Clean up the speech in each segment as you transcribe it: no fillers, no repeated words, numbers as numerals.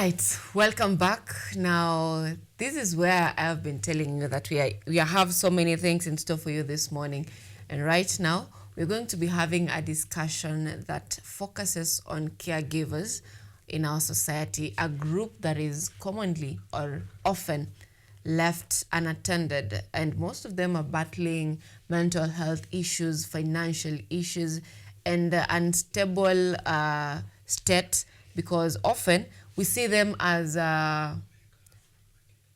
right, welcome back. Now, this is where I have been telling you that we have so many things in store for you this morning. And right now, we're going to be having a discussion that focuses on caregivers in our society, a group that is commonly or often left unattended, and most of them are battling mental health issues, financial issues, and unstable state, because often we see them as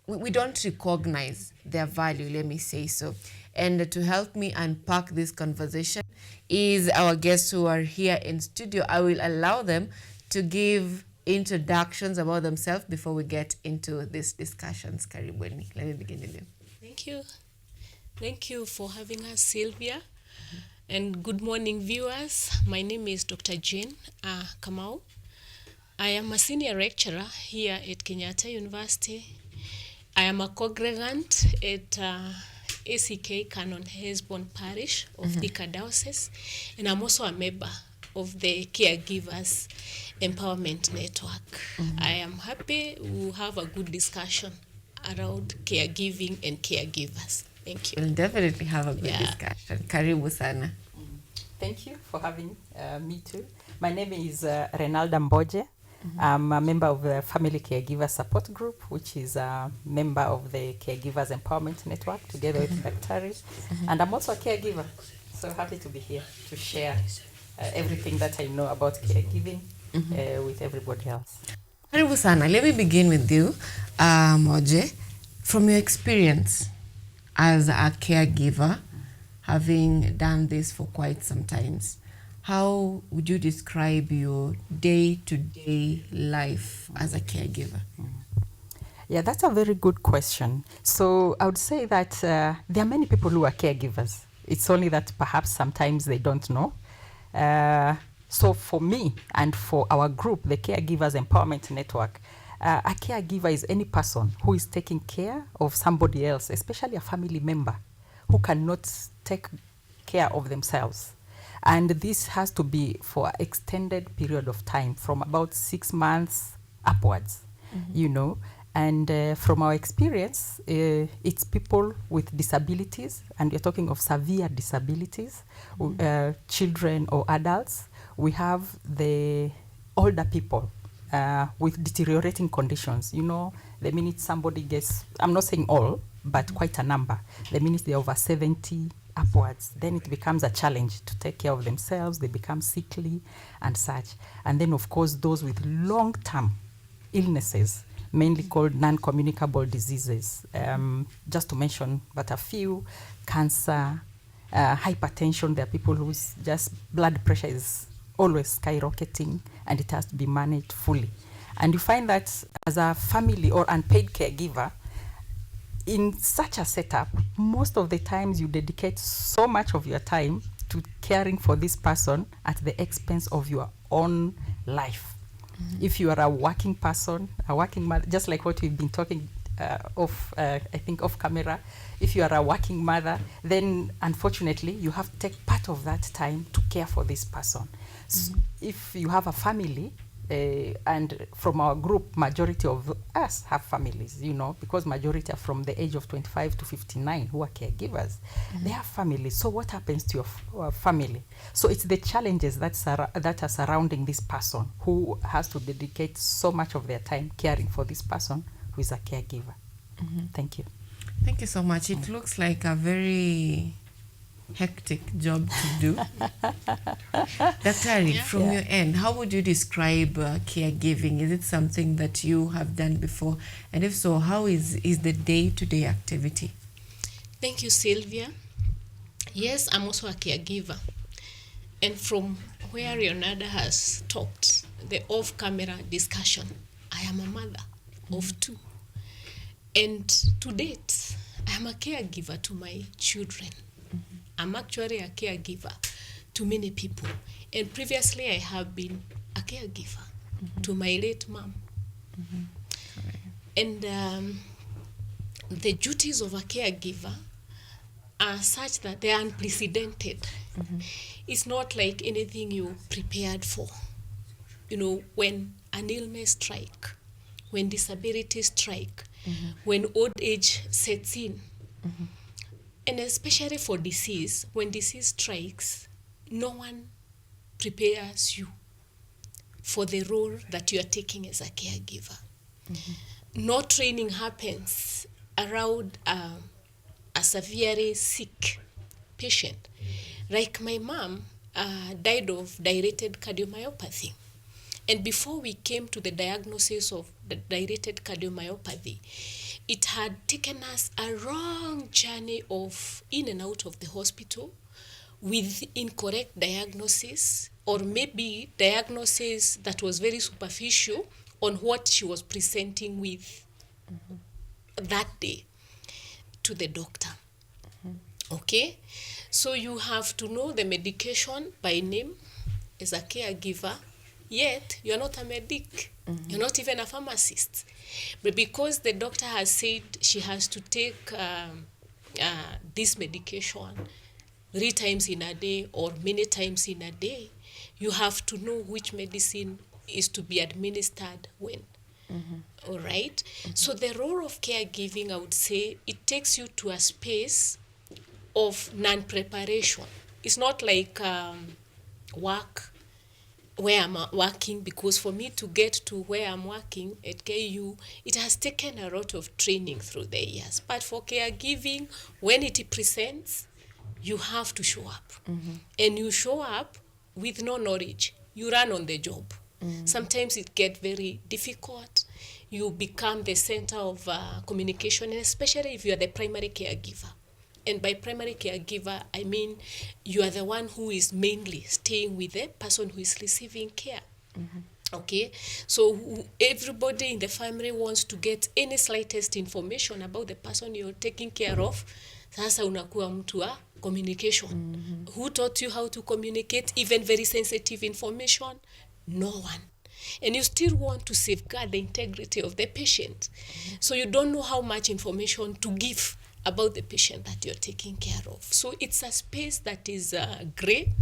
we don't recognize their value, let me say so. And to help me unpack this conversation is our guests who are here in studio. I will allow them to give introductions about themselves before we get into these discussions. Karibuni. Let me begin with you. Thank you. Thank you for having us, Sylvia. And good morning, viewers. My name is Dr. Jane Kamau. I am a senior lecturer here at Kenyatta University. I am a congregant at ACK Canon Hesbon Parish of Thika Diocese, and I'm also a member of the Caregivers Empowerment Network. I am happy we'll have a good discussion around caregiving and caregivers. Thank you. We'll definitely have a good discussion. Karibu sana. Thank you for having me too. My name is Renalda Mboje. I'm a member of the Family Caregiver Support Group, which is a member of the Caregivers Empowerment Network, together with Daktari. And I'm also a caregiver, so happy to be here to share everything that I know about caregiving with everybody else. Karibu sana. Let me begin with you, Moje. From your experience as a caregiver, having done this for quite some times, how would you describe your day-to-day life as a caregiver? Yeah, that's a very good question. So I would say that there are many people who are caregivers. It's only that perhaps sometimes they don't know. So for me and for our group, the Caregivers Empowerment Network, a caregiver is any person who is taking care of somebody else, especially a family member who cannot take care of themselves. And this has to be for an extended period of time, from about 6 months upwards, you know. And from our experience, it's people with disabilities, and we're talking of severe disabilities, children or adults. We have the older people with deteriorating conditions. You know, the minute somebody gets, I'm not saying all, but quite a number, the minute they're over 70 upwards, then it becomes a challenge to take care of themselves. They become sickly and such. And then, of course, those with long-term illnesses, mainly called non-communicable diseases, just to mention but a few: cancer, hypertension. There are people whose just blood pressure is always skyrocketing, and it has to be managed fully. And you find that as a family or unpaid caregiver, in such a setup, most of the times you dedicate so much of your time to caring for this person at the expense of your own life. If you are a working person, a working mother, just like what we've been talking I think off camera, if you are a working mother, then unfortunately you have to take part of that time to care for this person. So if you have a family, and from our group, majority of us have families, you know, because majority are from the age of 25 to 59 who are caregivers. They have families. So what happens to your family? So it's the challenges that are surrounding this person who has to dedicate so much of their time caring for this person who is a caregiver. Thank you. Thank you so much. It looks like a very hectic job to do. Daktari, from your end, how would you describe caregiving? Is it something that you have done before? And if so, how is the day-to-day activity? Thank you, Sylvia. Yes, I'm also a caregiver. And from where Leonardo has talked, the off-camera discussion, I am a mother of 2. And to date, I am a caregiver to my children. I'm actually a caregiver to many people. And previously, I have been a caregiver to my late mom. And the duties of a caregiver are such that they are unprecedented. It's not like anything you prepared for. You know, when an illness strikes, when disability strike, when old age sets in, and especially for disease, when disease strikes, no one prepares you for the role that you are taking as a caregiver. No training happens around a severely sick patient. Like my mom died of dilated cardiomyopathy. And before we came to the diagnosis of the dilated cardiomyopathy, it had taken us a long journey of in and out of the hospital with incorrect diagnosis, or maybe diagnosis that was very superficial on what she was presenting with that day to the doctor. Okay? So you have to know the medication by name as a caregiver, yet you're not a medic. You're not even a pharmacist. But because the doctor has said she has to take this medication 3 times in a day or many times in a day, you have to know which medicine is to be administered when. All right? So the role of caregiving, I would say, it takes you to a space of non-preparation. It's not like work where I'm working, because for me to get to where I'm working at KU, it has taken a lot of training through the years. But for caregiving, when it presents, you have to show up. And you show up with no knowledge. You run on the job. Sometimes it gets very difficult. You become the center of communication, and especially if you are the primary caregiver. And by primary caregiver, I mean you are the one who is mainly staying with the person who is receiving care. Okay? So everybody in the family wants to get any slightest information about the person you're taking care of. Sasa unakuwa mtu wa communication. Who taught you how to communicate even very sensitive information? No one. And you still want to safeguard the integrity of the patient. So you don't know how much information to give about the patient that you're taking care of. So it's a space that is gray.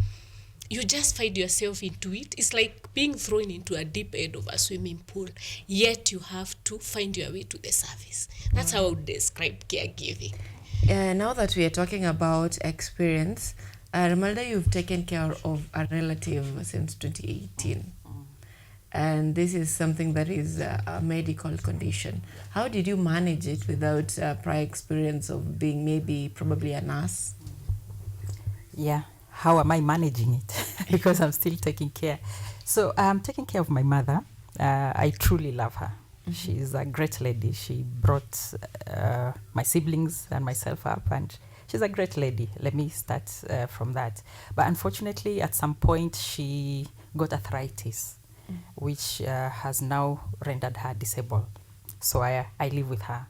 You just find yourself into it. It's like being thrown into a deep end of a swimming pool, yet you have to find your way to the surface. That's how I would describe caregiving. Now that we are talking about experience, Ramalda, you've taken care of a relative since 2018. And this is something that is a medical condition. How did you manage it without prior experience of being probably a nurse? Yeah, how am I managing it? Because I'm still taking care. So I'm taking care of my mother. I truly love her. She's a great lady. She brought my siblings and myself up, and she's a great lady. Let me start from that. But unfortunately, at some point, she got arthritis, which has now rendered her disabled. So I live with her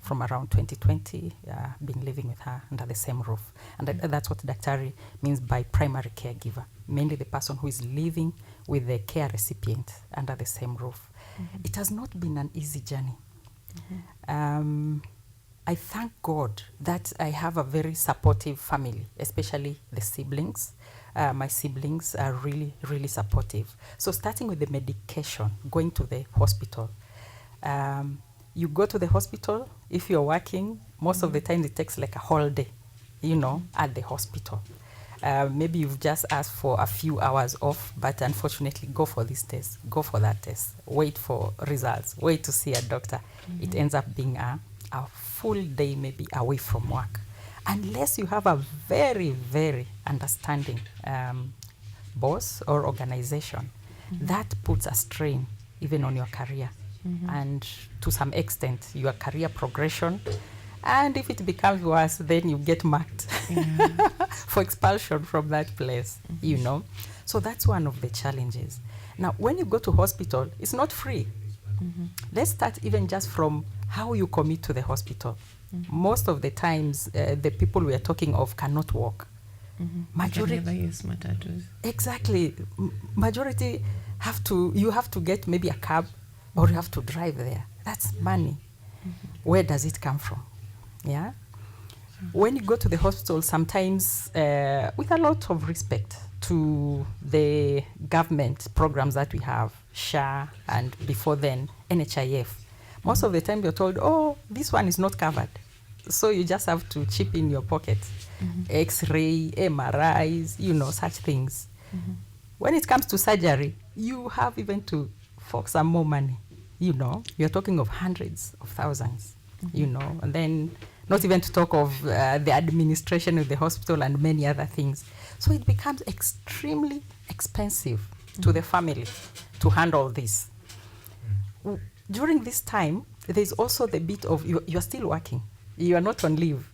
from around 2020, been living with her under the same roof. And that's what daktari means by primary caregiver, mainly the person who is living with the care recipient under the same roof. It has not been an easy journey. I thank God that I have a very supportive family, especially the siblings. My siblings are really, really supportive. So starting with the medication, going to the hospital. You go to the hospital, if you're working, most of the time it takes like a whole day, at the hospital. Maybe you've just asked for a few hours off, but unfortunately go for this test, go for that test, wait for results, wait to see a doctor. It ends up being a full day maybe away from work. Unless you have a very, very understanding boss or organization, that puts a strain even on your career and to some extent your career progression. And if it becomes worse, then you get marked for expulsion from that place, So that's one of the challenges. Now, when you go to hospital, it's not free. Let's start even just from how you commute to the hospital. Most of the times, the people we are talking of cannot walk. Majority never use matatus. Exactly. Majority you have to get maybe a cab or you have to drive there. That's money. Where does it come from? Yeah. When you go to the hospital, sometimes with a lot of respect to the government programs that we have, SHA, and before then, NHIF, Most of the time you're told, oh, this one is not covered. So you just have to chip in your pocket. X-ray, MRIs, such things. When it comes to surgery, you have even to fork some more money. You're talking of hundreds of thousands, and then not even to talk of the administration of the hospital and many other things. So it becomes extremely expensive to the family to handle this. During this time, there's also the bit of you're still working. You are not on leave.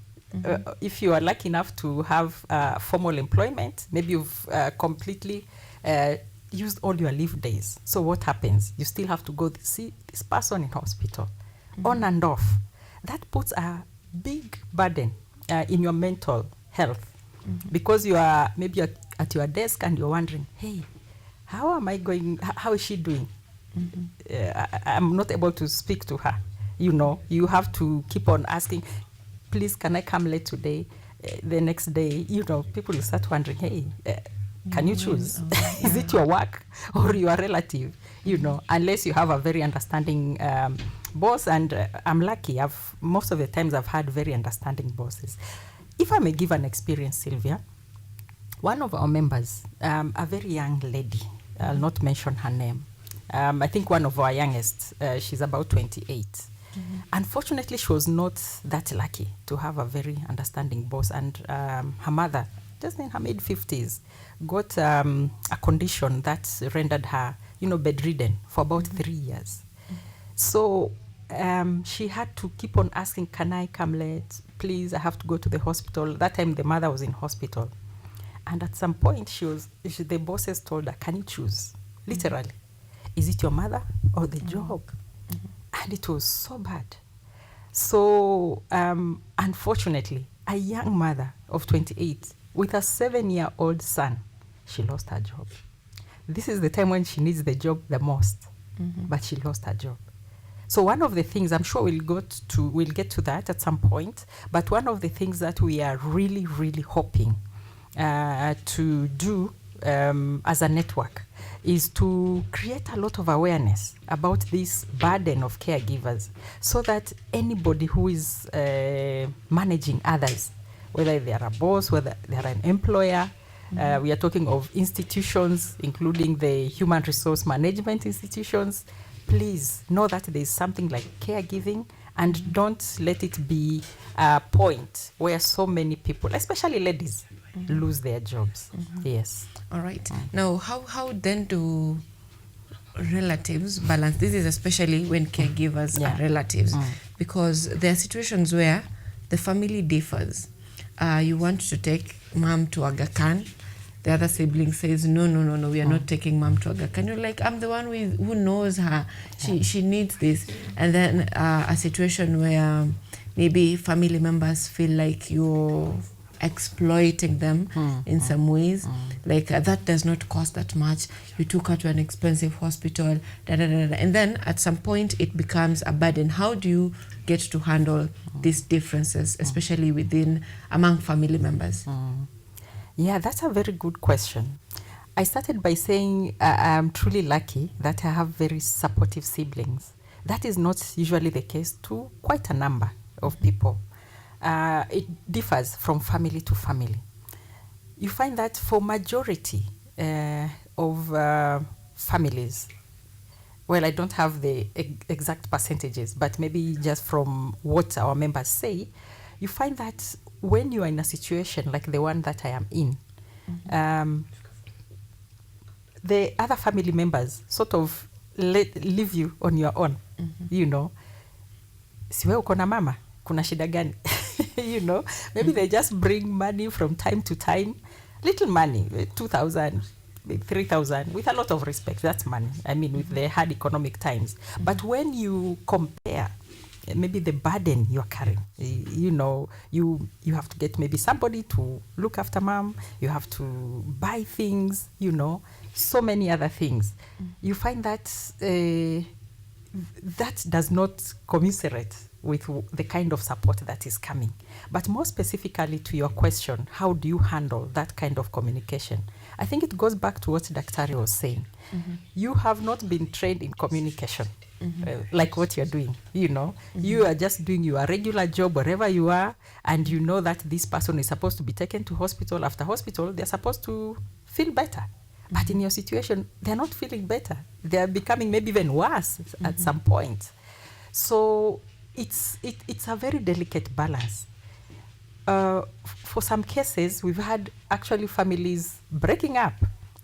If you are lucky enough to have formal employment, maybe you've completely used all your leave days. So what happens? You still have to go see this person in hospital, on and off. That puts a big burden in your mental health, because you are maybe at your desk and you're wondering, hey, how am I going? How is she doing? I'm not able to speak to her. You have to keep on asking, please, can I come late today? The next day, people will start wondering, hey, can you choose? Is it your work or your relative? Unless you have a very understanding boss, and I'm lucky. Most of the times I've had very understanding bosses. If I may give an experience, Sylvia, one of our members, a very young lady, I'll not mention her name. I think one of our youngest, she's about 28. Unfortunately, she was not that lucky to have a very understanding boss, and her mother, just in her mid-50s, got a condition that rendered her, bedridden for about 3 years. So she had to keep on asking, can I come late? Please, I have to go to the hospital. That time the mother was in hospital. And at some point, the bosses told her, can you choose? Literally. Is it your mother or the job? And it was so bad. So unfortunately, a young mother of 28 with a 7-year-old son, she lost her job. This is the time when she needs the job the most, but she lost her job. So one of the things, I'm sure we'll get to that at some point, but one of the things that we are really, really hoping to do as a network is to create a lot of awareness about this burden of caregivers, so that anybody who is managing others, whether they are a boss, whether they are an employer, we are talking of institutions, including the human resource management institutions, please know that there is something like caregiving, and don't let it be a point where so many people, especially ladies, lose their jobs. Yes. All right. Now, how then do relatives balance? This is especially when caregivers are relatives, because there are situations where the family differs. You want to take mom to Aga Khan. The other sibling says, no, we are not taking mom to Aga Khan. You're like, I'm the one who knows her. She needs this. And then a situation where maybe family members feel like you're exploiting them in some ways, like that does not cost that much, you took her to an expensive hospital, and then at some point it becomes a burden. How do you get to handle these differences, especially among family members? Yeah, that's a very good question. I started by saying I'm truly lucky that I have very supportive siblings. That is not usually the case to quite a number of people. It differs from family to family. You find that for majority of families, well, I don't have the exact percentages, but maybe just from what our members say, you find that when you are in a situation like the one that I am in, the other family members sort of leave you on your own, siwe uko na mama, kuna shida gani? Maybe they just bring money from time to time, little money, 2,000, 3,000, with a lot of respect, that's money. I mean, with the hard economic times. But when you compare maybe the burden you're carrying, you have to get maybe somebody to look after mom, you have to buy things, so many other things. You find that that does not commiserate with the kind of support that is coming. But more specifically to your question, how do you handle that kind of communication? I think it goes back to what Daktari was saying. You have not been trained in communication. like what you're doing, you are just doing your regular job wherever you are, and you know that this person is supposed to be taken to hospital. After hospital, they're supposed to feel better. But in your situation, they're not feeling better. They're becoming maybe even worse at some point. So it's a very delicate balance. For some cases, we've had actually families breaking up.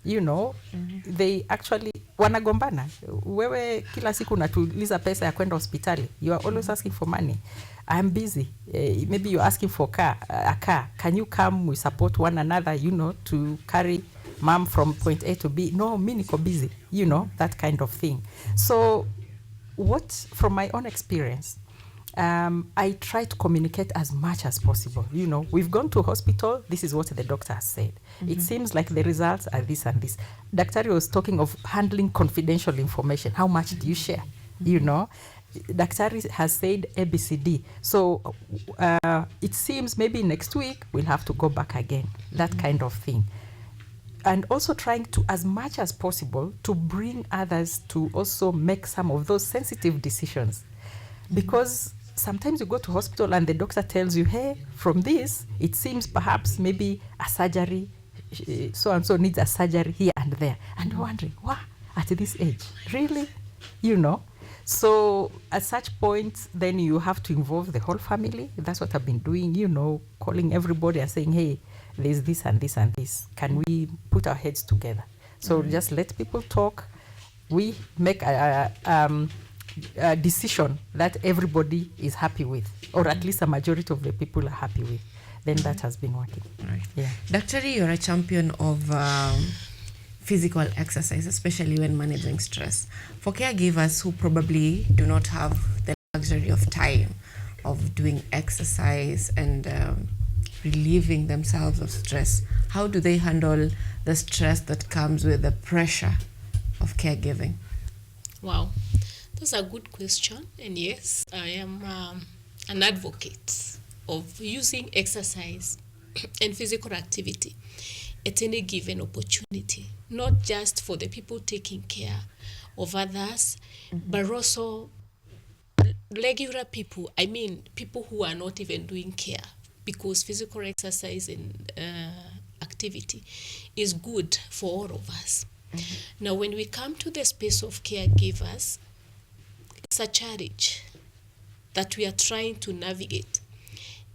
They actually wanagombana. Wewe kila siku unatuliza pesa ya kwenda hospitali. You are always asking for money. I'm busy. Maybe you're asking for a car. Can you come? We support one another, to carry mom from point A to B. No, mi niko busy. That kind of thing. So from my own experience, I try to communicate as much as possible. We've gone to hospital. This is what the doctor has said. It seems like the results are this and this. Daktari was talking of handling confidential information. How much do you share? Daktari has said ABCD. So it seems maybe next week we'll have to go back again. That kind of thing. And also trying to, as much as possible, to bring others to also make some of those sensitive decisions. Because sometimes you go to hospital and the doctor tells you, hey, from this, it seems perhaps maybe a surgery, so-and-so needs a surgery here and there. And you're wondering, wow, at this age, really? So at such points, then you have to involve the whole family. That's what I've been doing, calling everybody and saying, hey, there's this and this and this. Can we put our heads together? So just let people talk. We make a decision that everybody is happy with, or at least a majority of the people are happy with. Then that has been working. Right. Yeah. Daktari, you're a champion of physical exercise, especially when managing stress. For caregivers who probably do not have the luxury of time of doing exercise and relieving themselves of stress, how do they handle the stress that comes with the pressure of caregiving? Wow, that's a good question. And yes, I am an advocate of using exercise and physical activity at any given opportunity, not just for the people taking care of others, but also regular people. I mean, people who are not even doing care, because physical exercise and activity is good for all of us. Now, when we come to the space of caregivers, it's a challenge that we are trying to navigate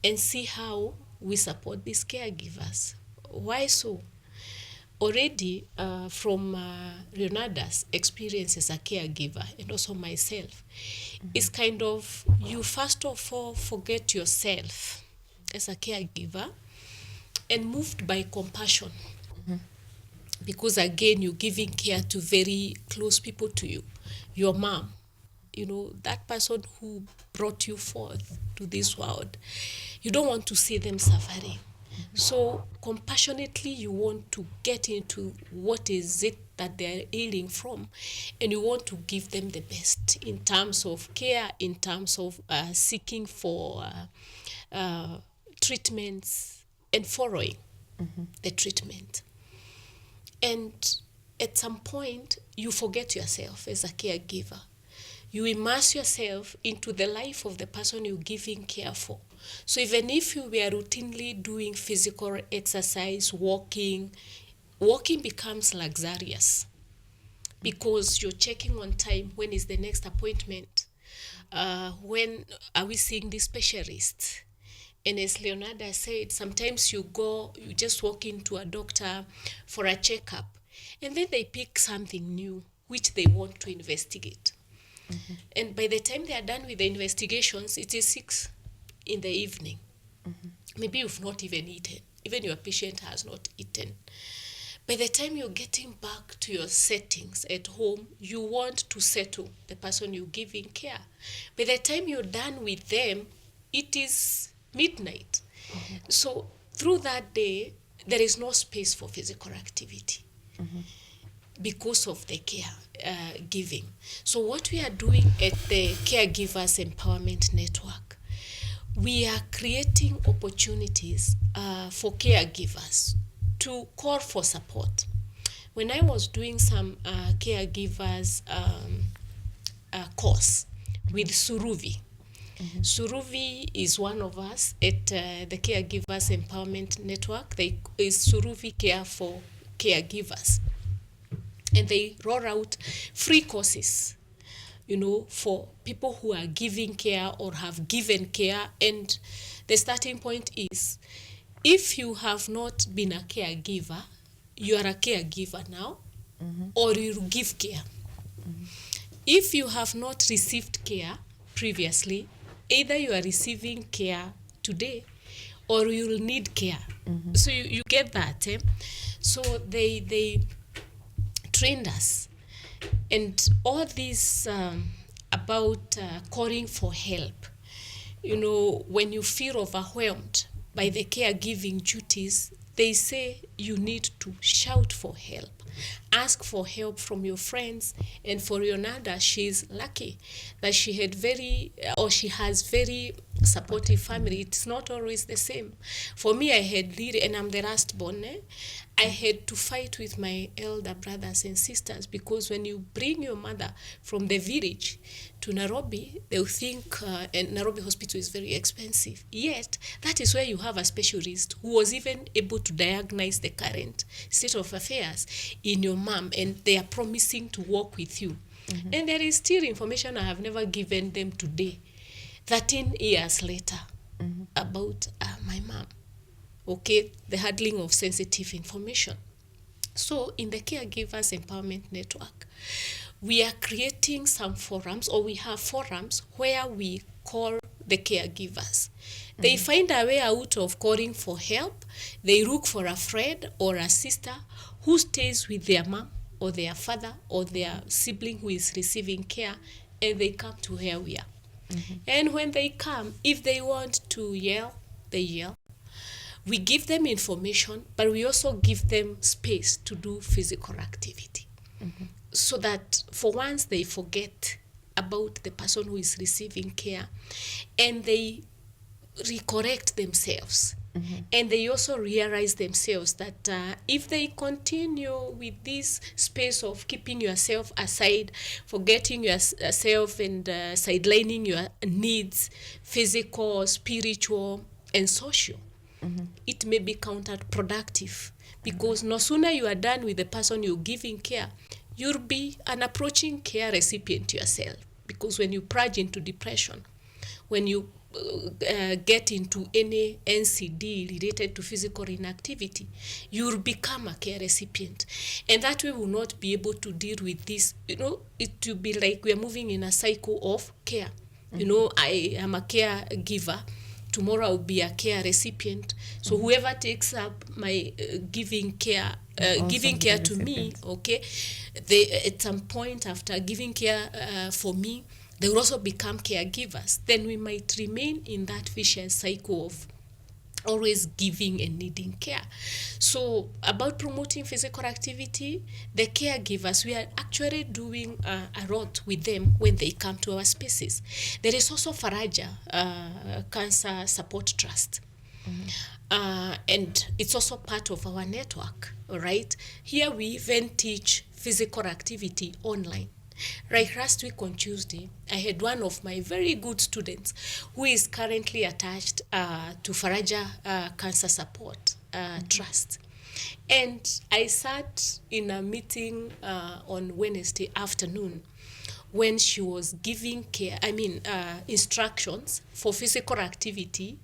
and see how we support these caregivers. Why so? Already from Leonardo's experience as a caregiver and also myself, it's kind of, you first of all forget yourself as a caregiver and moved by compassion. Because again, you're giving care to very close people to you. Your mom, that person who brought you forth to this world. You don't want to see them suffering. So compassionately, you want to get into what is it that they're ailing from, and you want to give them the best in terms of care, in terms of seeking for treatments and following the treatment. And at some point, you forget yourself as a caregiver. You immerse yourself into the life of the person you're giving care for. So even if you were routinely doing physical exercise, walking becomes luxurious because you're checking on time. When is the next appointment? When are we seeing the specialist? And as Leonardo said, sometimes you just walk into a doctor for a checkup, and then they pick something new which they want to investigate. And by the time they are done with the investigations, it is 6 in the evening. Maybe you've not even eaten. Even your patient has not eaten. By the time you're getting back to your settings at home, you want to settle the person you're giving care. By the time you're done with them, it is midnight. So through that day, there is no space for physical activity because of the care giving. So what we are doing at the Caregivers Empowerment Network, we are creating opportunities for caregivers to call for support. When I was doing some caregivers course with Suruvi. Suruvi is one of us at the Caregivers Empowerment Network. They is Suruvi Care for Caregivers. And they roll out free courses, for people who are giving care or have given care. And the starting point is, if you have not been a caregiver, you are a caregiver now, or you give care. If you have not received care previously, either you are receiving care today or you'll need care. So you get that. So they trained us. And all this about calling for help. When you feel overwhelmed by the caregiving duties, they say you need to shout for help. Ask for help from your friends. And for Yonada, she's lucky that she has very supportive family. It's not always the same. For me, I had and I'm the last born. I had to fight with my elder brothers and sisters, because when you bring your mother from the village to Nairobi, they'll think, and Nairobi hospital is very expensive. Yet, that is where you have a specialist who was even able to diagnose the current state of affairs in your mom, and they are promising to work with you. And there is still information I have never given them today, 13 years later, about my mom. Okay, the handling of sensitive information. So in the Caregivers Empowerment Network, we are creating some forums, or we have forums where we call the caregivers. They find a way out of calling for help. They look for a friend or a sister who stays with their mom or their father or their sibling who is receiving care, and they come to where we are. And when they come, if they want to yell, they yell. We give them information, but we also give them space to do physical activity. So that for once they forget about the person who is receiving care, and they recorrect themselves. And they also realize themselves that if they continue with this space of keeping yourself aside, forgetting yourself and sidelining your needs, physical, spiritual, and social, it may be counterproductive, because no sooner you are done with the person you're giving care, you'll be an approaching care recipient yourself. Because when you plunge into depression, when you get into any NCD related to physical inactivity, you'll become a care recipient. And that way will not be able to deal with this. It will be like we are moving in a cycle of care. I am a caregiver. Tomorrow I'll be a care recipient. So whoever takes up my giving care to me, okay, they at some point after giving care for me, they will also become caregivers. Then we might remain in that vicious cycle of always giving and needing care. So about promoting physical activity, the caregivers, we are actually doing a lot with them when they come to our spaces. There is also Faraja Cancer Support Trust. And it's also part of our network, right? Here we even teach physical activity online. Right, last week on Tuesday, I had one of my very good students who is currently attached to Faraja Cancer Support Trust. And I sat in a meeting on Wednesday afternoon when she was giving instructions for physical activity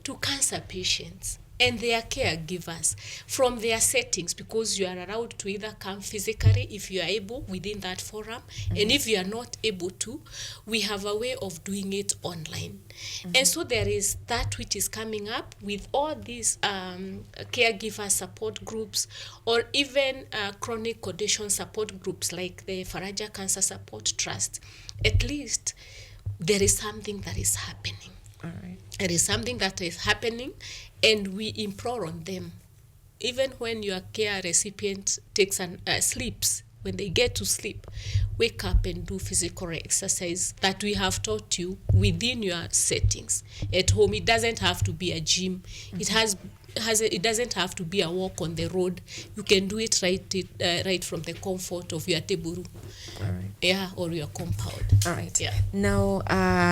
to cancer patients and their caregivers from their settings, because you are allowed to either come physically if you are able within that forum, and if you are not able to, we have a way of doing it online. And so there is that which is coming up with all these caregiver support groups, or even chronic condition support groups like the Faraja Cancer Support Trust. At least there is something that is happening. All right. There is something that is happening, and we implore on them. Even when your care recipient takes sleeps, when they get to sleep, wake up and do physical exercise that we have taught you within your settings. At home, it doesn't have to be a gym. It has it doesn't have to be a walk on the road. You can do it right from the comfort of your table room. All right. Yeah, or your compound. All right. Yeah. Now,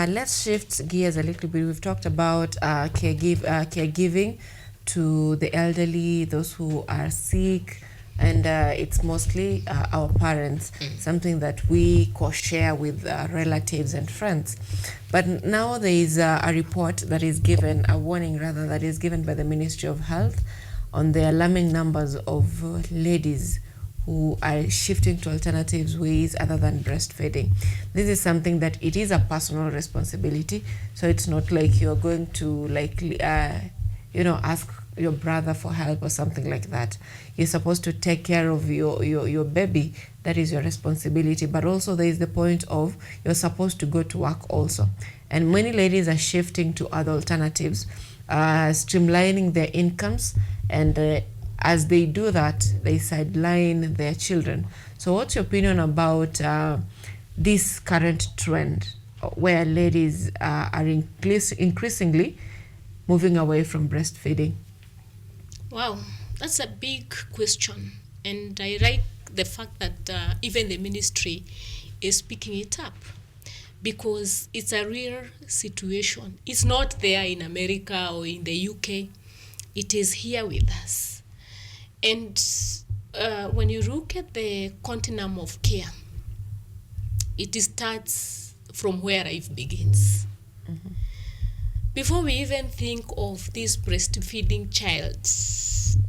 let's shift gears a little bit. We've talked about caregiving to the elderly, those who are sick, and it's mostly our parents, something that we co-share with relatives and friends. But now there is a report that is given, a warning rather, that is given by the Ministry of Health on the alarming numbers of ladies who are shifting to alternatives ways other than breastfeeding. This is something that it is a personal responsibility. So it's not like you're going to ask your brother for help or something like that. You're supposed to take care of your baby. That is your responsibility. But also there is the point of you're supposed to go to work also. And many ladies are shifting to other alternatives, streamlining their incomes, and as they do that, they sideline their children. So what's your opinion about this current trend where ladies are increasingly moving away from breastfeeding? Wow, that's a big question. And I like the fact that even the ministry is picking it up, because it's a real situation. It's not there in America or in the UK. It is here with us. And when you look at the continuum of care, it starts from where life begins. Mm-hmm. Before we even think of this breastfeeding child,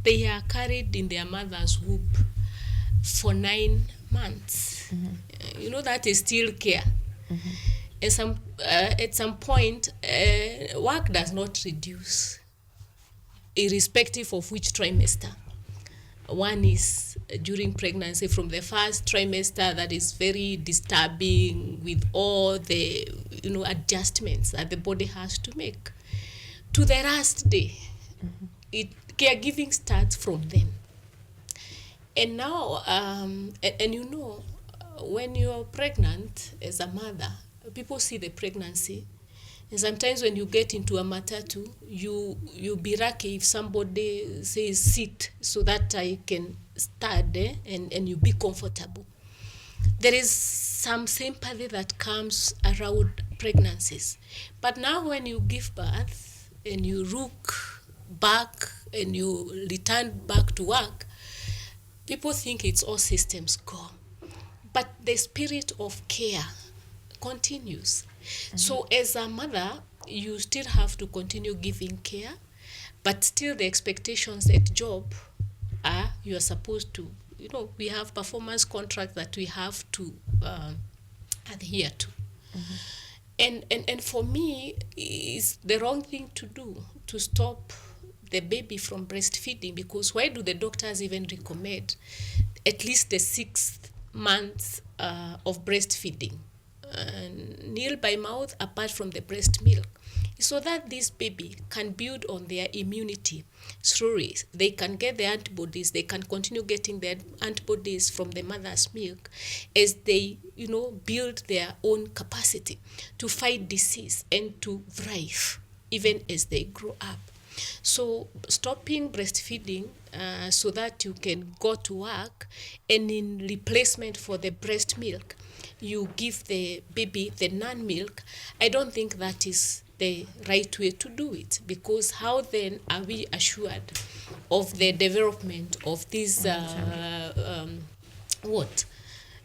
they are carried in their mother's womb for 9 months. Mm-hmm. That is still care. Mm-hmm. And at some point, work does not reduce, irrespective of which trimester. One is during pregnancy, from the first trimester, that is very disturbing with all the adjustments that the body has to make, to the last day. Mm-hmm. Caregiving starts from then. And now, when you're pregnant as a mother, people see the pregnancy. And sometimes when you get into a matatu, you'll be lucky if somebody says sit so that I can stand there and you be comfortable. There is some sympathy that comes around pregnancies. But now when you give birth and you look back and you return back to work, people think it's all systems go. But the spirit of care continues. Mm-hmm. So as a mother, you still have to continue giving care, but still the expectations at job are you are supposed to, we have performance contracts that we have to adhere to. Mm-hmm. And for me, it's the wrong thing to do, to stop the baby from breastfeeding, because why do the doctors even recommend at least the 6 months of breastfeeding? Nil by mouth apart from the breast milk, so that this baby can build on their immunity slowly. They can get the antibodies, they can continue getting their antibodies from the mother's milk as they build their own capacity to fight disease and to thrive even as they grow up. So stopping breastfeeding so that you can go to work, and in replacement for the breast milk you give the baby the non-milk, I don't think that is the right way to do it, because how then are we assured of the development of this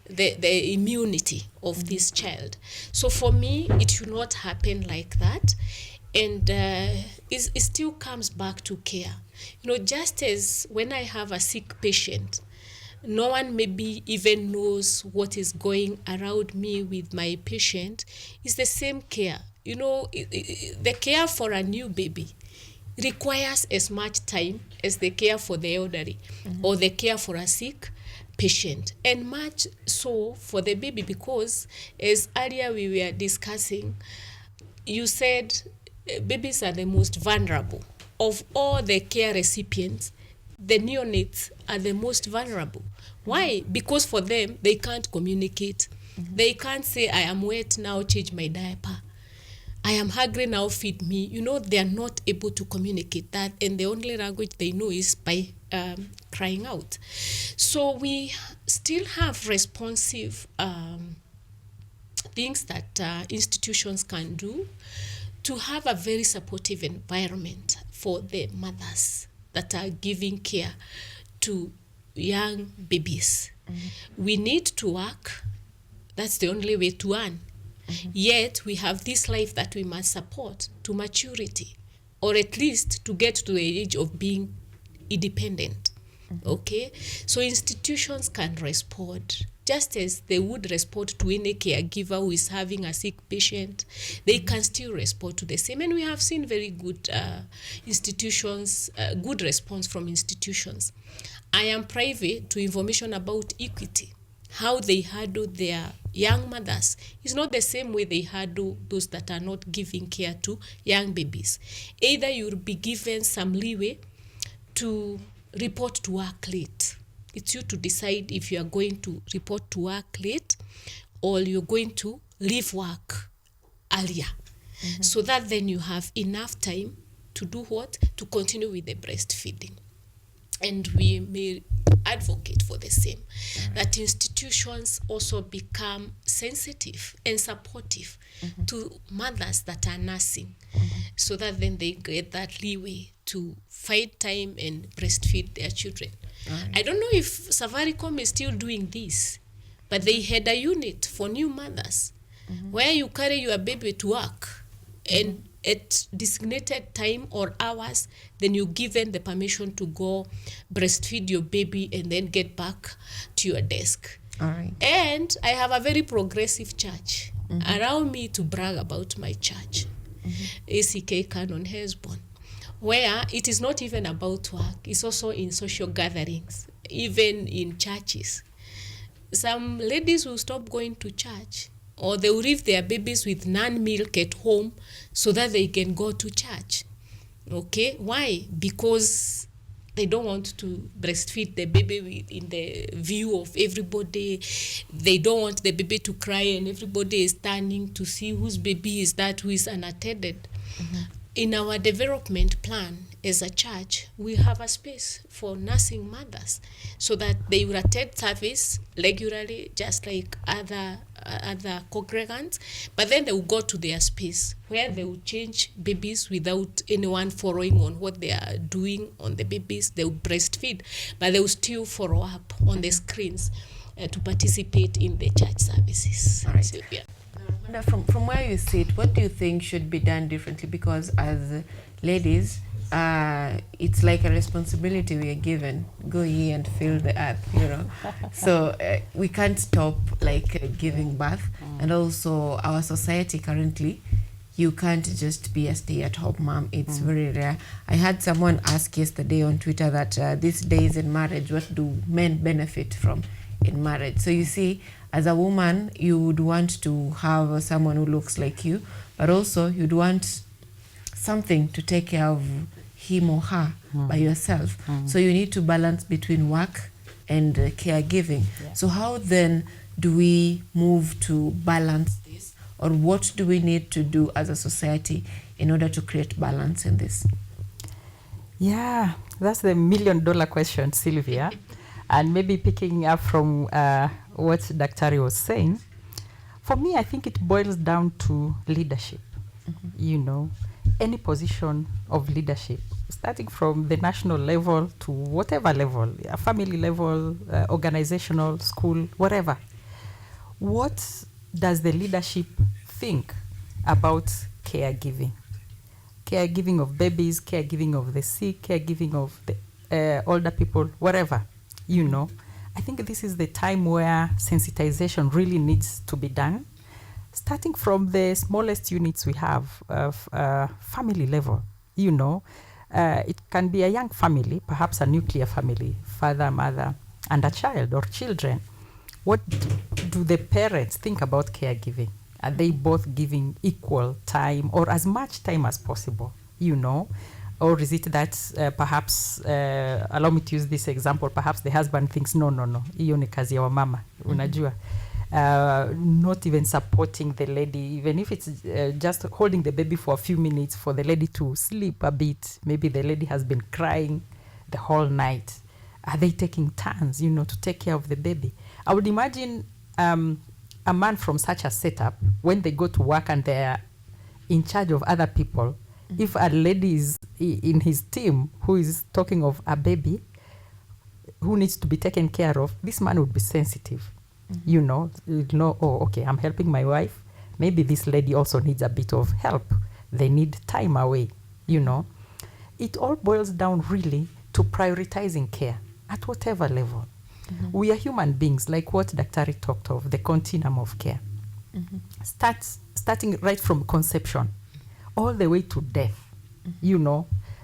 the immunity of this child? So for me, it should not happen like that. And it still comes back to care. Just as when I have a sick patient, no one maybe even knows what is going around me with my patient, it's the same care. The care for a new baby requires as much time as the care for the elderly, mm-hmm. or the care for a sick patient, and much so for the baby, because as earlier we were discussing, you said babies are the most vulnerable of all the care recipients. The neonates are the most vulnerable. Why? Because for them, they can't communicate. Mm-hmm. They can't say, I am wet now, change my diaper. I am hungry now, feed me. They are not able to communicate that, and the only language they know is by crying out. So we still have responsive things that institutions can do to have a very supportive environment for the mothers that are giving care to young babies. We need to work. That's the only way to earn. Yet we have this life that we must support to maturity, or at least to get to the age of being independent. Okay? So institutions can respond just as they would respond to any caregiver who is having a sick patient. They can still respond to the same. And we have seen very good institutions, good response from institutions. I am privy to information about equity. How they handle their young mothers is not the same way they handle those that are not giving care to young babies. Either you'll be given some leeway to report to work late. It's you to decide if you are going to report to work late or you're going to leave work earlier. So that then you have enough time to do what? To continue with the breastfeeding. And we may advocate for the same, that institutions also become sensitive and supportive to mothers that are nursing, so that then they get that leeway to find time and breastfeed their children. I don't know if Safaricom is still doing this, but they had a unit for new mothers where you carry your baby to work and at designated time or hours, then you're given the permission to go breastfeed your baby and then get back to your desk. All right. And I have a very progressive church. Allow me to brag about my church, ACK Canon Hesbon, where it is not even about work. It's also in social gatherings, even in churches. Some ladies will stop going to church, or they will leave their babies with non-milk at home so that they can go to church. Okay? Why? Because they don't want to breastfeed the baby in the view of everybody. They don't want the baby to cry and everybody is standing to see whose baby is that who is unattended. In our development plan as a church, we have a space for nursing mothers so that they will attend service regularly, just like other congregants, but then they will go to their space where they will change babies without anyone following on what they are doing on the babies. They will breastfeed, but they will still follow up on the screens to participate in the church services. All right. Sylvia. From where you sit, what do you think should be done differently? Because as ladies, it's like a responsibility we are given. Go ye and fill the earth, So we can't stop giving birth. And also our society currently, you can't just be a stay-at-home mom. It's very rare. I had someone ask yesterday on Twitter that these days in marriage, what do men benefit from in marriage? So you see, as a woman, you would want to have someone who looks like you, but also you'd want something to take care of him or her by yourself. So you need to balance between work and caregiving. Yeah. So how then do we move to balance this, or what do we need to do as a society in order to create balance in this? Yeah, that's the million-dollar question, Sylvia. And maybe picking up from what Daktari was saying, for me, I think it boils down to leadership. Any position of leadership, starting from the national level to whatever level, family level, organizational, school, whatever. What does the leadership think about caregiving? Caregiving of babies, caregiving of the sick, caregiving of the older people, whatever. I think this is the time where sensitization really needs to be done, starting from the smallest units we have of family level. It can be a young family, perhaps a nuclear family, father, mother, and a child or children. What do the parents think about caregiving? Are they both giving equal time or as much time as possible? Or is it that perhaps, allow me to use this example, perhaps the husband thinks, no, hiyo ni kazi ya wamama, unajua. not even supporting the lady, even if it's just holding the baby for a few minutes for the lady to sleep a bit. Maybe the lady has been crying the whole night. Are they taking turns, to take care of the baby? I would imagine a man from such a setup, when they go to work and they're in charge of other people, if a lady is in his team who is talking of a baby who needs to be taken care of, this man would be sensitive. You'd know, oh, okay, I'm helping my wife. Maybe this lady also needs a bit of help. They need time away, It all boils down really to prioritizing care at whatever level. We are human beings, like what Daktari talked of, the continuum of care. Starting right from conception all the way to death,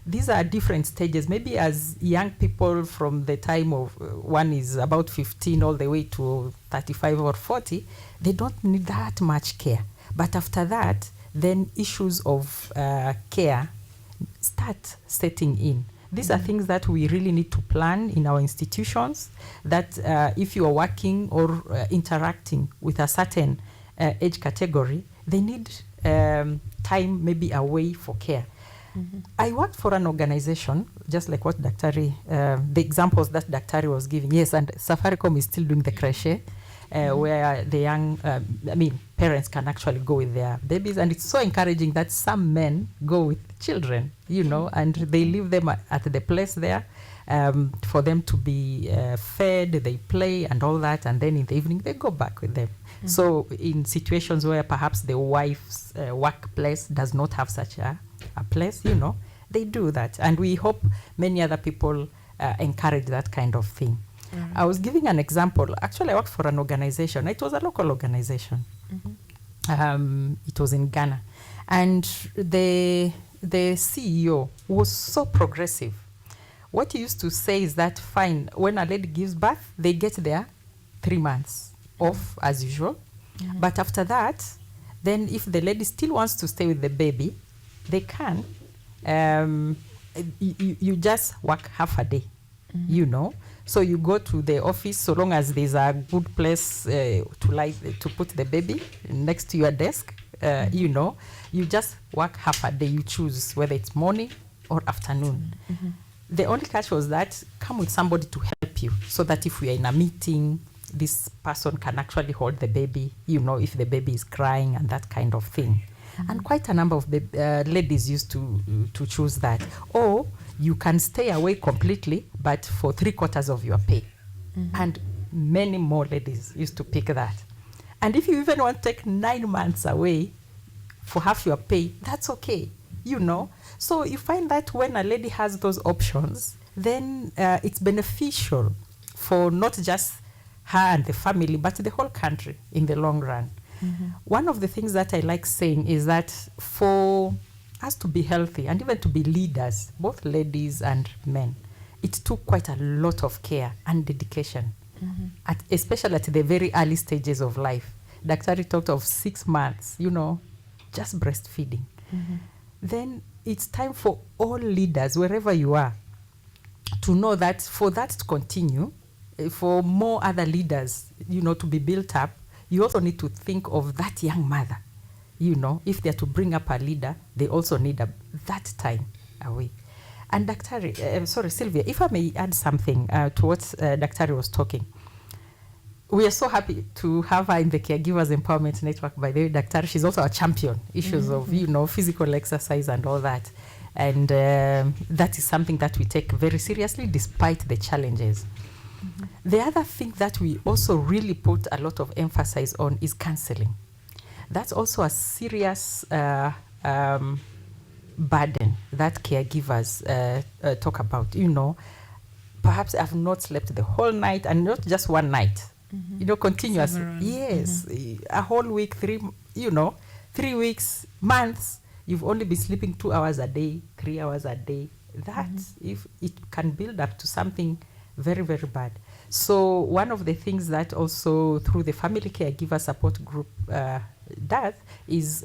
These are different stages. Maybe as young people from the time of one is about 15 all the way to 35 or 40, they don't need that much care. But after that, then issues of care start setting in. These are things that we really need to plan in our institutions, that if you are working or interacting with a certain age category, they need time maybe away for care. I worked for an organization, just like what the examples that Daktari was giving. Yes, and Safaricom is still doing the crèche, where the young, parents can actually go with their babies. And it's so encouraging that some men go with children, and they leave them at the place there for them to be fed, they play and all that. And then in the evening, they go back with them. So in situations where perhaps the wife's workplace does not have such a place, they do that. And we hope many other people encourage that kind of thing. I was giving an example. Actually, I worked for an organization. It was a local organization. It was in Ghana. And the CEO was so progressive. What he used to say is that, fine, when a lady gives birth, they get their 3 months off as usual. But after that, then if the lady still wants to stay with the baby, they can. You just work half a day, So you go to the office, so long as there's a good place to put the baby next to your desk, you just work half a day. You choose whether it's morning or afternoon. The only catch was that come with somebody to help you, so that if we are in a meeting, this person can actually hold the baby, if the baby is crying and that kind of thing. And quite a number of ladies used to choose that. Or you can stay away completely, but for 3/4 of your pay. And many more ladies used to pick that. And if you even want to take 9 months away for half your pay, that's okay, So you find that when a lady has those options, then it's beneficial for not just her and the family, but the whole country in the long run. One of the things that I like saying is that for us to be healthy and even to be leaders, both ladies and men, it took quite a lot of care and dedication, especially at the very early stages of life. Daktari talked of 6 months, just breastfeeding. Then it's time for all leaders, wherever you are, to know that for that to continue, for more other leaders, to be built up, you also need to think of that young mother. If they're to bring up a leader, they also need that time away. And Sylvia, if I may add something to what Daktari was talking. We are so happy to have her in the Caregivers Empowerment Network. By the way, Daktari, she's also a champion, issues of, physical exercise and all that. And that is something that we take very seriously despite the challenges. The other thing that we also really put a lot of emphasis on is counseling. That's also a serious burden that caregivers talk about. Perhaps I've not slept the whole night, and not just one night, continuously. Several. Yes, a whole week, 3 weeks, months, you've only been sleeping 2 hours a day, 3 hours a day. That, if it can build up to something very, very bad. So one of the things that also through the Family Caregiver Support Group does is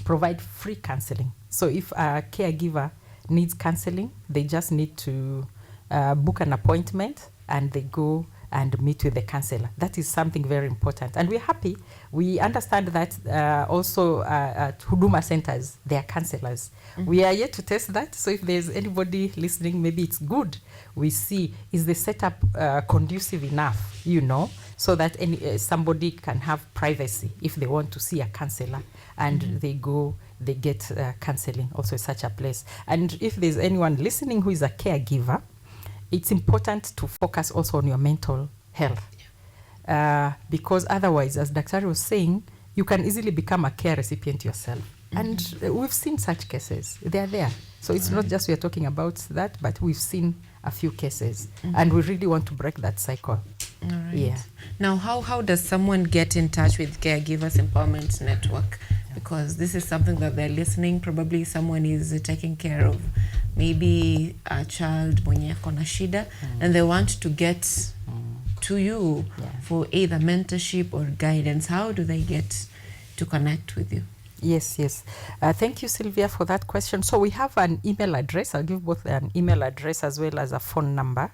provide free counseling. So if a caregiver needs counseling, they just need to book an appointment, and they go and meet with the counselor. That is something very important. And we're happy. We understand that also at Huduma centers, there are counselors. We are yet to test that. So if there's anybody listening, maybe it's good. We see, is the setup conducive enough, so that somebody can have privacy if they want to see a counselor, and they get counseling also in such a place. And if there's anyone listening who is a caregiver, it's important to focus also on your mental health. Because otherwise, as Dr. was saying, you can easily become a care recipient yourself. And we've seen such cases. They are there. So it's not just we're talking about that, but we've seen a few cases. And we really want to break that cycle. All right. Yeah. Now, how does someone get in touch with Caregivers Empowerment Network? Because this is something that they're listening. Probably someone is taking care of maybe a child mwenye akona shida, and they want to get to you for either mentorship or guidance. How do they get to connect with you? Yes. Thank you, Sylvia, for that question. So we have an email address. I'll give both an email address as well as a phone number.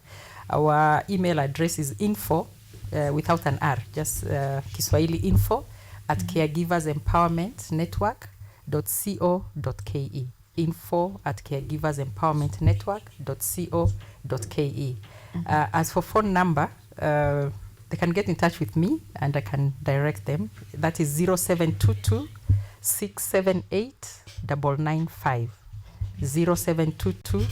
Our email address is info, without an R, just Kiswahili info at caregiversempowermentnetwork.co.ke. Info at caregiversempowermentnetwork.co.ke. As for phone number, they can get in touch with me and I can direct them. That is 0722 678 995. 0722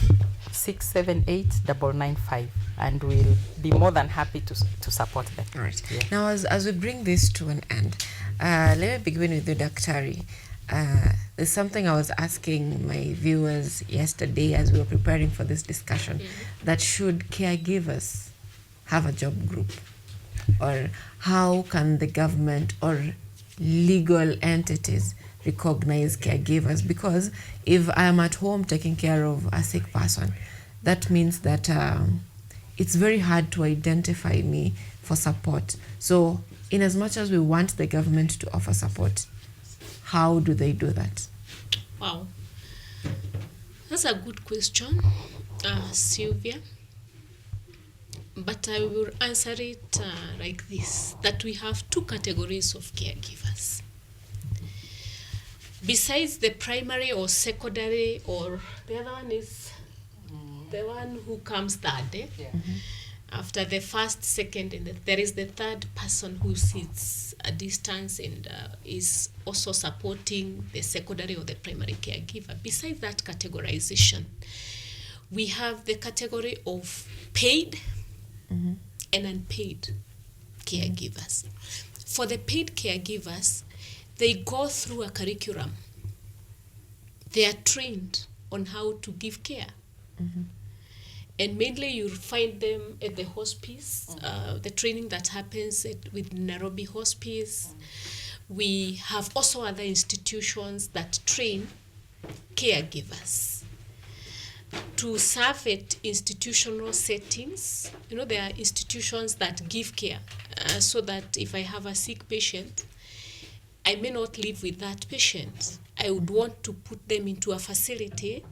678 995, and we'll be more than happy to support them. All right. Yeah. Now, as we bring this to an end, let me begin with the Daktari. There's something I was asking my viewers yesterday as we were preparing for this discussion, that should caregivers have a job group? Or how can the government or legal entities recognize caregivers? Because if I'm at home taking care of a sick person, that means that it's very hard to identify me for support. So in as much as we want the government to offer support, how do they do that? Wow. That's a good question, Sylvia. But I will answer it like this, that we have two categories of caregivers. Besides the primary or secondary, or the other one is the one who comes third. After the first, second, and there is the third person who sits a distance and is also supporting the secondary or the primary caregiver. Besides that categorization, we have the category of paid and unpaid caregivers. For the paid caregivers, they go through a curriculum. They are trained on how to give care. And mainly you'll find them at the hospice, the training that happens with Nairobi Hospice. We have also other institutions that train caregivers to serve at institutional settings. There are institutions that give care so that if I have a sick patient, I may not live with that patient. I would want to put them into a facility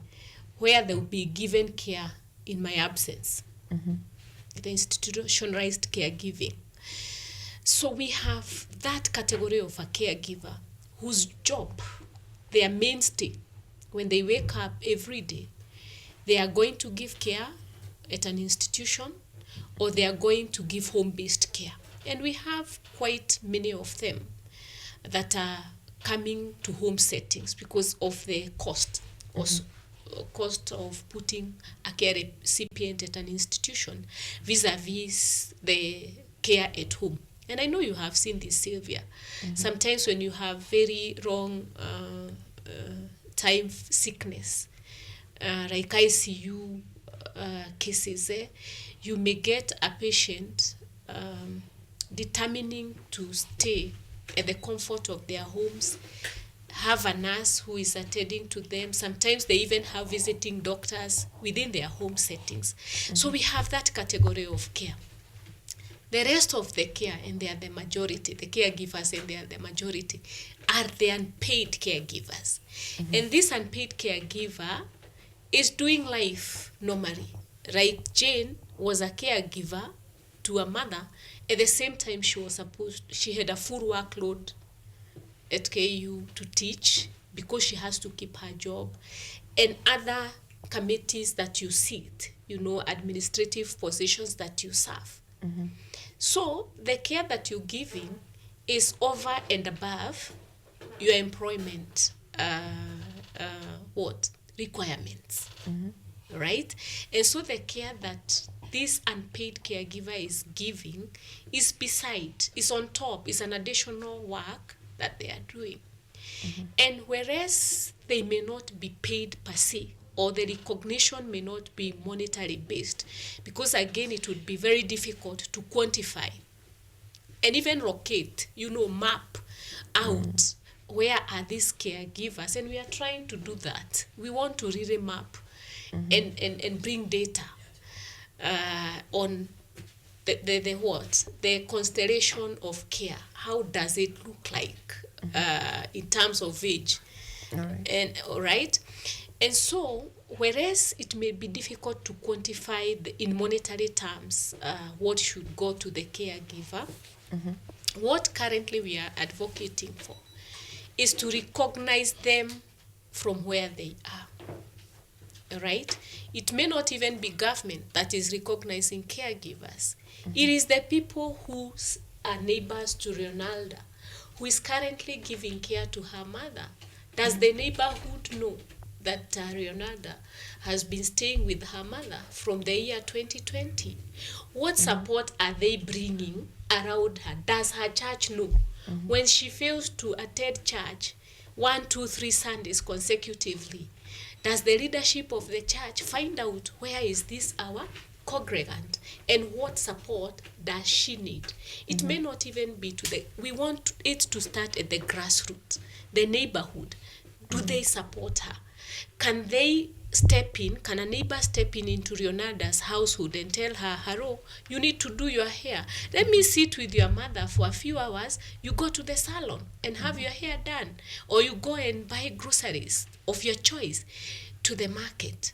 where they will be given care in my absence. The institutionalized caregiving. So we have that category of a caregiver whose job, their mainstay, when they wake up every day, they are going to give care at an institution or they are going to give home-based care. And we have quite many of them that are coming to home settings because of the cost also. Cost of putting a care recipient at an institution vis-a-vis the care at home. And I know you have seen this, Sylvia. Sometimes when you have very wrong time sickness, like ICU cases, you may get a patient determining to stay at the comfort of their homes, have a nurse who is attending to them. Sometimes they even have visiting doctors within their home settings. So we have that category of care. The rest of the care, and they are the majority, the caregivers, and they are the majority, are the unpaid caregivers. And this unpaid caregiver is doing life normally. Like Jane was a caregiver to a mother. At the same time, she had a full workload at KU to teach because she has to keep her job, and other committees that you sit, administrative positions that you serve. So the care that you're giving is over and above your employment requirements, right? And so the care that this unpaid caregiver is giving is on top, is an additional work that they are doing. And whereas they may not be paid per se, or the recognition may not be monetary based, because again it would be very difficult to quantify and even locate, map out where are these caregivers, and we are trying to do that. We want to really map and bring data on the constellation of care. How does it look like in terms of age? All right. And so, whereas it may be difficult to quantify in monetary terms what should go to the caregiver, what currently we are advocating for is to recognize them from where they are. Right? It may not even be government that is recognizing caregivers. It is the people who are neighbors to Ronalda, who is currently giving care to her mother. Does the neighborhood know that Ronalda has been staying with her mother from the year 2020? What support are they bringing around her? Does her church know? When she fails to attend church 1, 2, 3 Sundays consecutively, does the leadership of the church find out where is this our congregant and what support does she need? It may not even be we want it to start at the grassroots, the neighborhood. Do they support her? Can they step in? Can a neighbor step into Rionada's household and tell her, hello, you need to do your hair. Let me sit with your mother for a few hours. You go to the salon and have your hair done. Or you go and buy groceries of your choice to the market.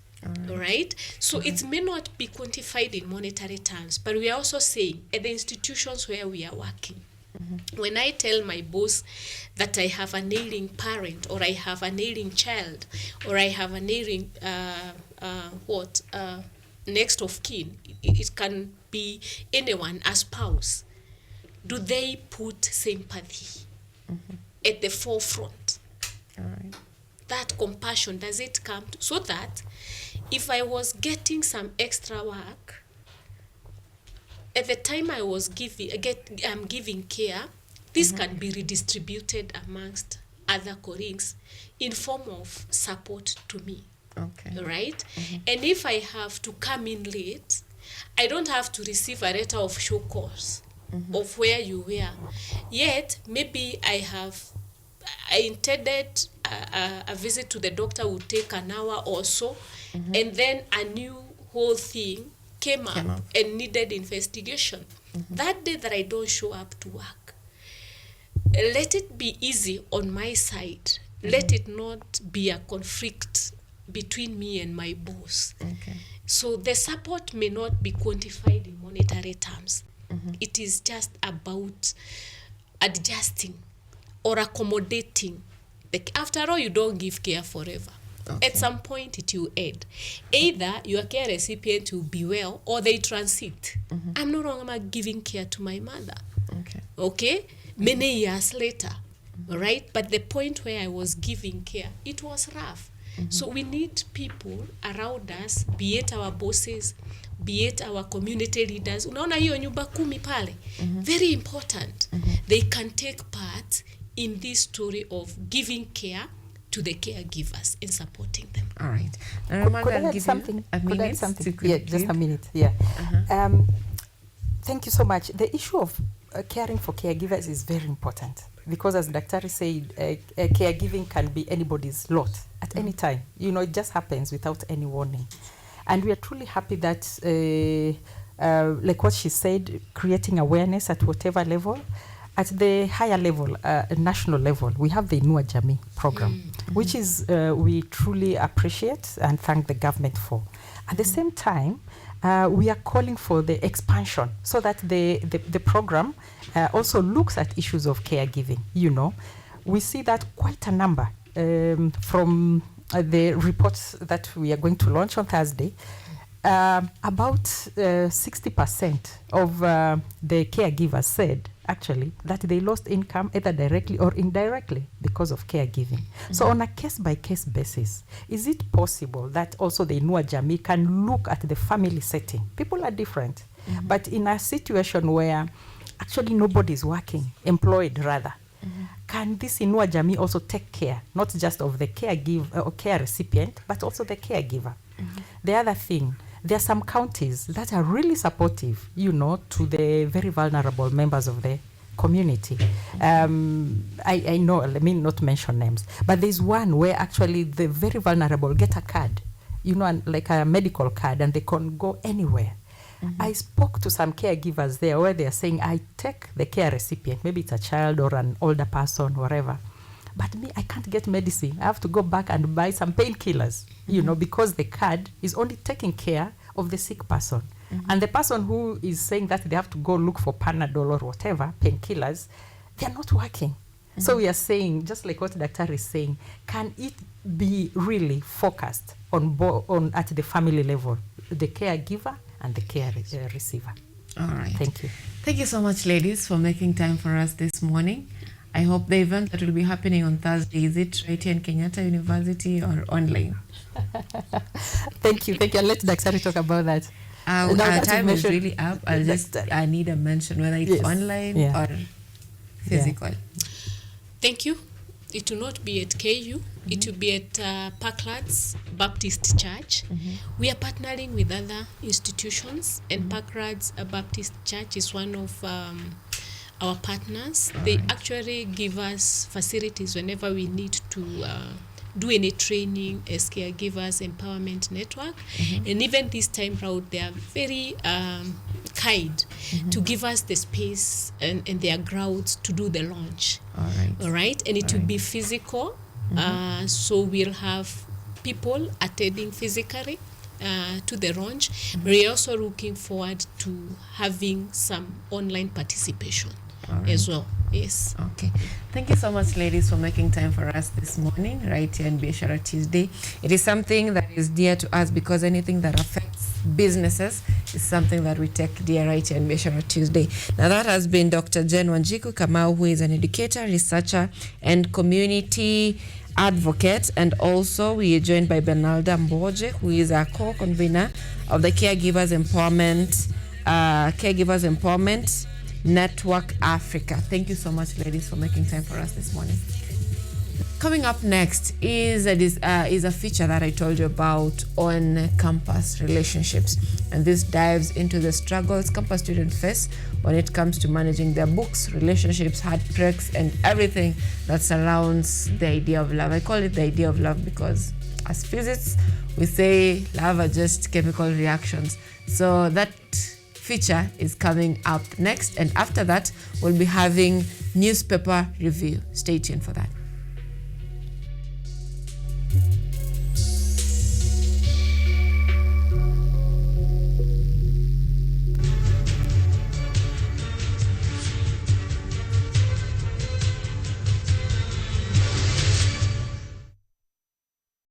All right? So it may not be quantified in monetary terms, but we are also saying at the institutions where we are working, when I tell my boss that I have an ailing parent, or I have an ailing child, or I have an ailing next of kin, it can be anyone, a spouse, do they put sympathy at the forefront? All right. That compassion, does it come so that if I was getting some extra work, at the time I was giving care, this can be redistributed amongst other colleagues in form of support to me. Okay. Right? And if I have to come in late, I don't have to receive a letter of show cause of where you were. Yet, maybe I intended a visit to the doctor would take an hour or so, and then a new whole thing came up and needed investigation. That day that I don't show up to work, let it be easy on my side. Let it not be a conflict between me and my boss. Okay. So the support may not be quantified in monetary terms. It is just about adjusting or accommodating. After all, you don't give care forever. Okay. At some point, it will end. Either your care recipient will be well, or they transit. I'm no longer giving care to my mother. Okay? Many years later, right? But the point where I was giving care, it was rough. So we need people around us, be it our bosses, be it our community leaders. Unaona hiyo nyumba 10 pale? Very important. They can take part in this story of giving care to the caregivers and supporting them. All right. Could I add something? Yeah, just a minute. Yeah. Thank you so much. The issue of caring for caregivers is very important because, as Daktari said, caregiving can be anybody's lot at any time. It just happens without any warning. And we are truly happy that, like what she said, creating awareness at whatever level. At the higher level, national level, we have the Inua Jamii program, which is we truly appreciate and thank the government for. At the same time, we are calling for the expansion so that the program also looks at issues of caregiving. We see that quite a number from the reports that we are going to launch on Thursday. About 60% of the caregivers said actually that they lost income either directly or indirectly because of caregiving. So on a case-by-case basis, is it possible that also the Inua Jamii can look at the family setting? People are different, but in a situation where actually nobody is working, employed rather, can this Inua Jamii also take care, not just of the caregiver or care recipient, but also the caregiver? The other thing, there are some counties that are really supportive, to the very vulnerable members of the community. I know, let me not mention names, but there's one where actually the very vulnerable get a card, like a medical card, and they can go anywhere. I spoke to some caregivers there where they are saying, I take the care recipient, maybe it's a child or an older person, whatever. But me, I can't get medicine. I have to go back and buy some painkillers, because the card is only taking care of the sick person. And the person who is saying that they have to go look for Panadol or whatever, painkillers, they're not working. So we are saying, just like what Dr. is saying, can it be really focused on at the family level, the caregiver and the care receiver? All right. Thank you. Thank you so much, ladies, for making time for us this morning. I hope the event that will be happening on Thursday, is it right here in Kenyatta University or online? Thank you. I'll let Daktari talk about that. Our time is really up. I need a mention whether it's online or physical. Thank you. It will not be at KU. It will be at Parklands Baptist Church. We are partnering with other institutions, and Parklands Baptist Church is one of our partners. They actually give us facilities whenever we need to do any training as caregivers empowerment network. And even this time round, they are very kind to give us the space and their grounds to do the launch. All right. And it will be physical. So we'll have people attending physically to the launch. We're also looking forward to having some online participation as well. Yes. Okay. Thank you so much, ladies, for making time for us this morning, right here in Biashara Tuesday. It is something that is dear to us because anything that affects businesses is something that we take dear right here in Biashara Tuesday. Now, that has been Dr. Jen Wanjiku Kamau, who is an educator, researcher, and community advocate. And also we are joined by Benalda Mboje, who is a co-convener of the Caregivers Empowerment Network Africa. Thank you so much, ladies, for making time for us this morning. Coming up next is a feature that I told you about on campus relationships, and this dives into the struggles campus students face when it comes to managing their books, relationships, heartbreaks, and everything that surrounds the idea of love. I call it the idea of love because as physicists we say love are just chemical reactions. So that feature is coming up next, and after that we'll be having newspaper review. Stay tuned for that.